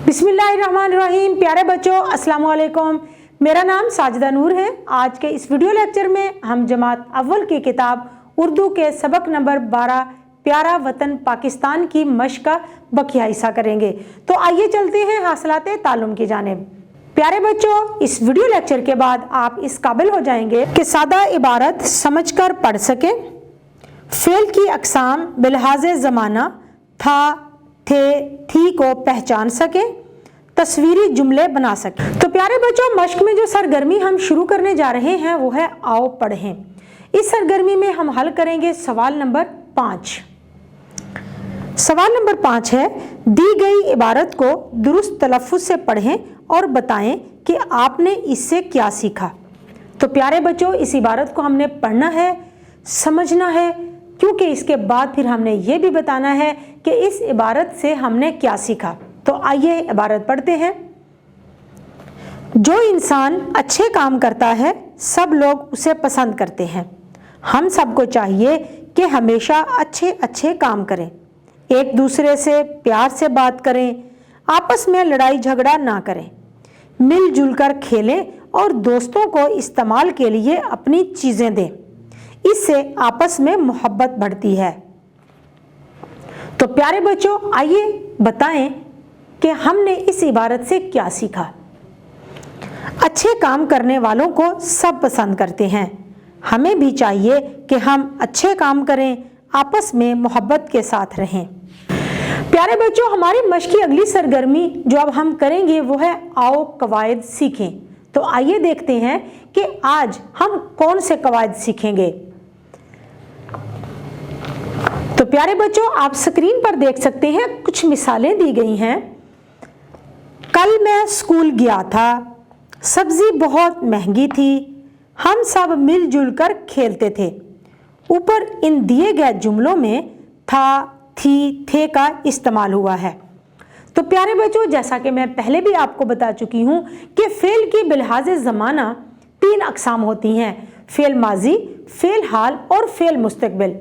बिस्मिल्लाहिर्रहमानिर्रहीम। प्यारे बच्चों, अस्सलाम वालेकुम। मेरा नाम साजिदा नूर है। आज के इस वीडियो लेक्चर में हम जमात अव्वल की किताब उर्दू के सबक नंबर 12 प्यारा वतन पाकिस्तान की मश्क का बकिया हिस्सा करेंगे। तो आइए चलते हैं हासिलाते ताल्लुम की जानिब। प्यारे बच्चों, इस वीडियो लेक्चर के बाद आप इस काबिल हो जाएंगे कि सादा इबारत समझकर पढ़ सकें, फेल की अक़साम बिलहाज़े ज़माना था, थे, थी को पहचान सके, तस्वीरी जुमले बना सके। तो प्यारे बच्चों, मश्क में जो सरगर्मी हम शुरू करने जा रहे हैं वो है आओ पढ़ें। इस सरगर्मी में हम हल करेंगे सवाल नंबर 5। सवाल नंबर 5 है, दी गई इबारत को दुरुस्त तलफ़्फ़ुज़ से पढ़ें और बताएं कि आपने इससे क्या सीखा। तो प्यारे बच्चों, इस इबारत को हमने पढ़ना है, समझना है, क्योंकि इसके बाद फिर हमने ये भी बताना है कि इस इबारत से हमने क्या सीखा। तो आइए इबारत पढ़ते हैं। जो इंसान अच्छे काम करता है सब लोग उसे पसंद करते हैं। हम सबको चाहिए कि हमेशा अच्छे अच्छे काम करें, एक दूसरे से प्यार से बात करें, आपस में लड़ाई झगड़ा ना करें, मिलजुल कर खेलें और दोस्तों को इस्तेमाल के लिए अपनी चीज़ें दें। इससे आपस में मोहब्बत बढ़ती है। तो प्यारे बच्चों, आइए बताएं कि हमने इस इबारत से क्या सीखा। अच्छे काम करने वालों को सब पसंद करते हैं। हमें भी चाहिए कि हम अच्छे काम करें, आपस में मोहब्बत के साथ रहें। प्यारे बच्चों, हमारी मश्क की अगली सरगर्मी जो अब हम करेंगे वो है आओ कवायद सीखें। तो आइए देखते हैं कि आज हम कौन से कवायद सीखेंगे। तो प्यारे बच्चों, आप स्क्रीन पर देख सकते हैं कुछ मिसालें दी गई हैं। कल मैं स्कूल गया था, सब्जी बहुत महंगी थी, हम सब मिलजुल कर खेलते थे। ऊपर इन दिए गए जुमलों में था, थी, थे का इस्तेमाल हुआ है। तो प्यारे बच्चों, जैसा कि मैं पहले भी आपको बता चुकी हूँ कि फेल की बिलहाज़े ज़माना 3 अक़साम होती हैं, फेल माजी, फेल हाल और फेल मुस्तक़बिल।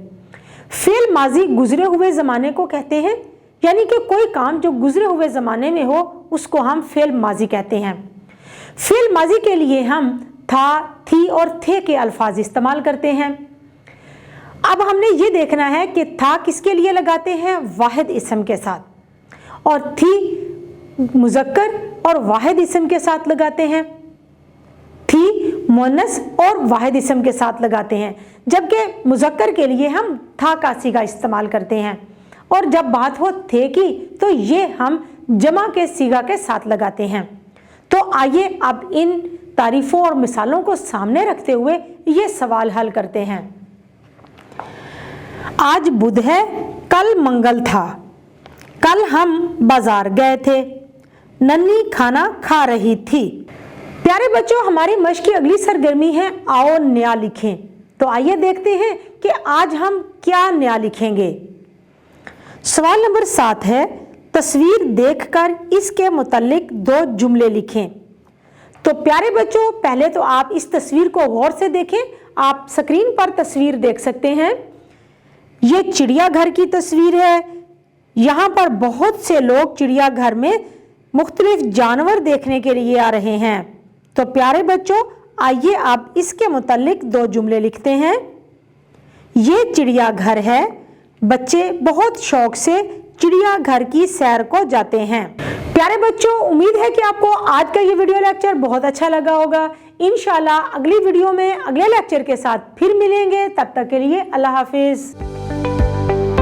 फेल माजी गुजरे हुए ज़माने को कहते हैं, यानी कि कोई काम जो गुजरे हुए ज़माने में हो उसको हम फेल माजी कहते हैं। फेल माजी के लिए हम था, थी और थे के अल्फाज इस्तेमाल करते हैं। अब हमने ये देखना है कि था किसके लिए लगाते हैं, वाहिद इस्म के साथ, और थी मुज़क्कर और वाहिद इस्म के साथ लगाते हैं, थी मुअन्नस और वाहिद इस्म के साथ लगाते हैं। जबकि मुज़क्कर के लिए हम था का सीगा इस्तेमाल करते हैं, और जब बात हो थे की तो ये हम जमा के सीगा के साथ लगाते हैं। तो आइए अब इन तारीफ़ों और मिसालों को सामने रखते हुए ये सवाल हल करते हैं। आज बुध है, कल मंगल था, कल हम बाजार गए थे, नन्ही खाना खा रही थी। प्यारे बच्चों, हमारी मश्क की अगली सरगर्मी है आओ नया लिखें। तो आइए देखते हैं कि आज हम क्या नया लिखेंगे। सवाल नंबर 7 है, तस्वीर देखकर इसके मुतल्लिक 2 जुमले लिखें। तो प्यारे बच्चों, पहले तो आप इस तस्वीर को गौर से देखें। आप स्क्रीन पर तस्वीर देख सकते हैं। ये चिड़ियाघर की तस्वीर है। यहाँ पर बहुत से लोग चिड़ियाघर में मुख्तलिफ जानवर देखने के लिए आ रहे हैं। तो प्यारे बच्चों, आइए आप इसके मुतल्लिक 2 जुमले लिखते हैं। ये चिड़ियाघर है, बच्चे बहुत शौक से चिड़ियाघर की सैर को जाते हैं। प्यारे बच्चों, उम्मीद है कि आपको आज का ये वीडियो लेक्चर बहुत अच्छा लगा होगा। इंशाल्लाह अगली वीडियो में अगले लेक्चर के साथ फिर मिलेंगे। तब तक के लिए अल्लाह हाफिज़।